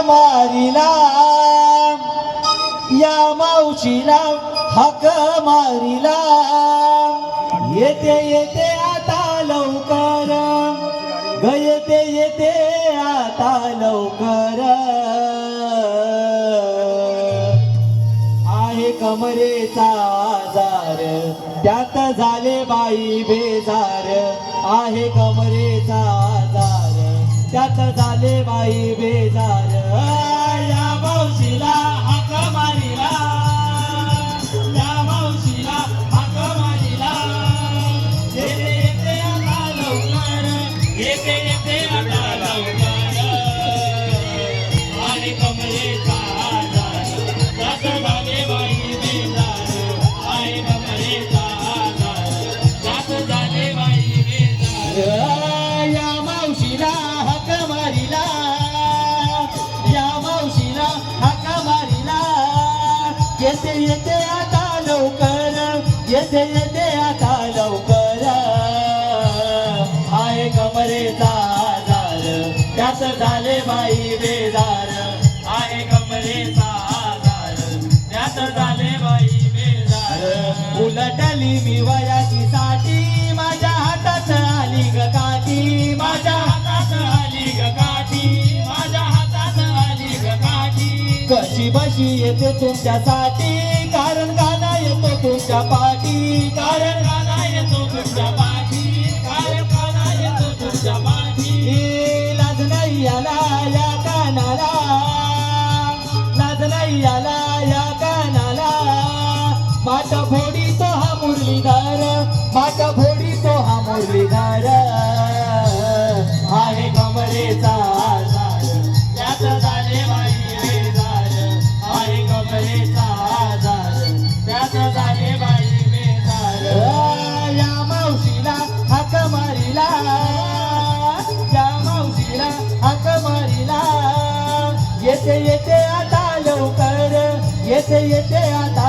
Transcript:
मारिला, या मावशीला हाक मारिला, येते येते आता लवकर, ग येते येते आता लवकर. आहे कमरेचा आजार, त्यात झाले बाई बेजार. आहे कमरेचा आजार, त्यात झाले बाई बेजार. या मावशीला हाक मारिला, या मावशीला हाक मारिला, येते येते आता लवकर, येते येते आता लवकर. आहे कमरेचा आजार, त्यात झाले बाई बेजार. आहे कमरेचा आजार, त्यात झाले बाई बेजार. या मावशीला हाक मारिला, या मावशीला हाक मारिला, येते येते आता लवकर, येते येते आता लवकर. आहे कमरेचा आजार, त्यात झाले बाई बेजार. आहे कमरेचा आजार, त्यात झाले बाई बेजार. उलटली मी वयाची साठी, माझ्या हातात आली ग काठी, माझ्या हातात आली ग काठी, माझ्या हातात आली ग काठी. कशी बशी येते तुमच्यासाठी, कारण गाणं येतो तुमच्या पाठी, कारण गाणं येतो तुमच्या पाठी, कारण गाणं येतो तुमच्या पाठी. लाज नाही याला या कानाला, लाज नाही याला या कानाला, माट फोडी तो हा मुरलीधर, माट फोडी तो हा मुरलीधर. आहे कमरेचा आजार, त्यात झाले बाई बेजार. आहे कमरेचा आजार, त्यात झाले बाई बेजार. या मावशीला हाक मारिला, या मावशीला हाक मारिला, येते येते आता लवकर, येते येते आता